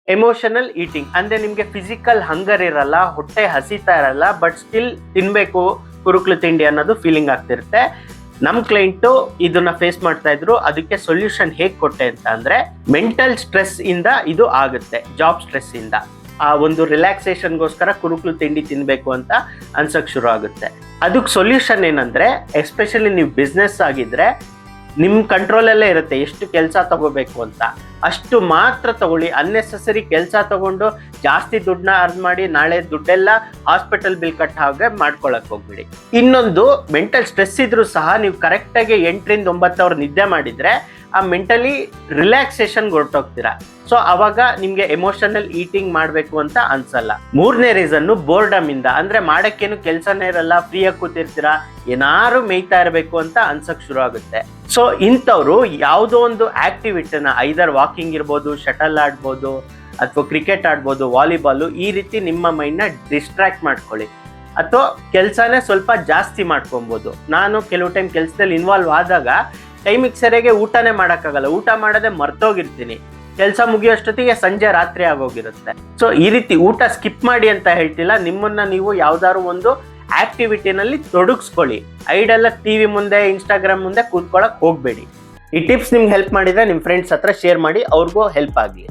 Emotional eating ಅಂದ್ರೆ ನಿಮ್ಗೆ physical ಹಂಗರ್ ಇರಲ್ಲ, ಹೊಟ್ಟೆ ಹಸಿತಾ ಇರಲ್ಲ, ಬಟ್ ಸ್ಟಿಲ್ ತಿನ್ಬೇಕು ಕುರುಕ್ಲು ತಿಂಡಿ ಅನ್ನೋದು ಫೀಲಿಂಗ್ ಆಗ್ತಿರುತ್ತೆ. ನಮ್ ಕ್ಲೈಂಟು ಇದನ್ನ ಫೇಸ್ ಮಾಡ್ತಾ ಇದ್ರು. ಅದಕ್ಕೆ ಸೊಲ್ಯೂಷನ್ ಹೇಗ್ ಕೊಟ್ಟೆ ಅಂತ ಅಂದ್ರೆ, ಮೆಂಟಲ್ ಸ್ಟ್ರೆಸ್ ಇಂದ ಇದು ಆಗುತ್ತೆ, ಜಾಬ್ ಸ್ಟ್ರೆಸ್ ಇಂದ ಆ ಒಂದು ರಿಲ್ಯಾಕ್ಸೇಷನ್ಗೋಸ್ಕರ ಕುರುಕ್ಲು ತಿಂಡಿ ತಿನ್ಬೇಕು ಅಂತ ಅನ್ಸಕ್ ಶುರು ಆಗುತ್ತೆ. ಅದಕ್ಕೆ ಸೊಲ್ಯೂಷನ್ ಏನಂದ್ರೆ, ಎಸ್ಪೆಷಲಿ ನೀವು ಬಿಸ್ನೆಸ್ ಆಗಿದ್ರೆ ನಿಮ್ ಕಂಟ್ರೋಲಲ್ಲೇ ಇರುತ್ತೆ ಎಷ್ಟು ಕೆಲಸ ತಗೋಬೇಕು ಅಂತ, ಅಷ್ಟು ಮಾತ್ರ ತಗೊಳ್ಳಿ. ಅನ್ನೆಸೆಸರಿ ಕೆಲಸ ತಗೊಂಡು ಜಾಸ್ತಿ ದುಡ್ಡನ್ನ ಅರ್ನ್ ಮಾಡಿ ನಾಳೆ ದುಡ್ಡೆಲ್ಲ ಹಾಸ್ಪಿಟಲ್ ಬಿಲ್ ಕಟ್ಟ ಹಾಗೆ ಮಾಡ್ಕೊಳಕ್ ಹೋಗ್ಬಿಡಿ. ಇನ್ನೊಂದು, ಮೆಂಟಲ್ ಸ್ಟ್ರೆಸ್ ಇದ್ರೂ ಸಹ ನೀವು ಕರೆಕ್ಟಾಗಿ 8 ರಿಂದ 9 ಅವರ್ ನಿದ್ದೆ ಮಾಡಿದ್ರೆ ಆ ಮೆಂಟಲಿ ರಿಲ್ಯಾಕ್ಸೇಷನ್ ಹೊರಟೋಗ್ತೀರಾ. ಸೊ ಅವಾಗ ನಿಮ್ಗೆ ಎಮೋಷನಲ್ ಈಟಿಂಗ್ ಮಾಡ್ಬೇಕು ಅಂತ ಅನ್ಸಲ್ಲ. 3ನೇ ರೀಸನ್ ಬೋರ್ಡಮ್ ಇಂದ, ಅಂದ್ರೆ ಮಾಡಕ್ಕೇನು ಕೆಲ್ಸನೇ ಇರಲ್ಲ, ಫ್ರೀಯಾಗಿ ಕೂತಿರ್ತೀರಾ, ಏನಾರು ಮೇಯ್ತಾ ಇರಬೇಕು ಅಂತ ಅನ್ಸಕ್ ಶುರು ಆಗುತ್ತೆ. ಸೊ ಇಂಥವ್ರು ಯಾವುದೋ ಒಂದು ಆಕ್ಟಿವಿಟಿನ, ಐದರ್ ವಾಕಿಂಗ್ ಇರ್ಬೋದು, ಶಟಲ್ ಆಡ್ಬೋದು, ಅಥವಾ ಕ್ರಿಕೆಟ್ ಆಡ್ಬೋದು, ವಾಲಿಬಾಲು, ಈ ರೀತಿ ನಿಮ್ಮ ಮೈಂಡ್ನ ಡಿಸ್ಟ್ರಾಕ್ಟ್ ಮಾಡ್ಕೊಳ್ಳಿ. ಅಥವಾ ಕೆಲಸನೇ ಸ್ವಲ್ಪ ಜಾಸ್ತಿ ಮಾಡ್ಕೊಬೋದು. ನಾನು ಕೆಲವು ಟೈಮ್ ಕೆಲಸದಲ್ಲಿ ಇನ್ವಾಲ್ವ್ ಆದಾಗ ಟೈಮಿಗೆ ಸರಿಯಾಗಿ ಊಟನೇ ಮಾಡೋಕ್ಕಾಗಲ್ಲ, ಊಟ ಮಾಡೋದೇ ಮರ್ತೋಗಿರ್ತೀನಿ, ಕೆಲಸ ಮುಗಿಯೋಷ್ಟೊತ್ತಿಗೆ ಸಂಜೆ ರಾತ್ರಿ ಆಗೋಗಿರುತ್ತೆ. ಸೊ ಈ ರೀತಿ ಊಟ ಸ್ಕಿಪ್ ಮಾಡಿ ಅಂತ ಹೇಳ್ತಿಲ್ಲ, ನಿಮ್ಮನ್ನ ನೀವು ಯಾವ್ದಾದ್ರು ಒಂದು ಆಕ್ಟಿವಿಟಿನಲ್ಲಿ ತೊಡಗಿಸ್ಕೊಳ್ಳಿ. ಐಡೆಲ್ಲ ಟಿವಿ ಮುಂದೆ, ಇನ್ಸ್ಟಾಗ್ರಾಮ್ ಮುಂದೆ ಕೂತ್ಕೊಳ್ಳೋಕೆ ಹೋಗ್ಬೇಡಿ. ಈ ಟಿಪ್ಸ್ ನಿಮ್ಗೆ ಹೆಲ್ಪ್ ಮಾಡಿದ್ರೆ ನಿಮ್ಮ ಫ್ರೆಂಡ್ಸ್ ಹತ್ರ ಶೇರ್ ಮಾಡಿ, ಅವ್ರಿಗೂ ಹೆಲ್ಪ್ ಆಗಲಿ.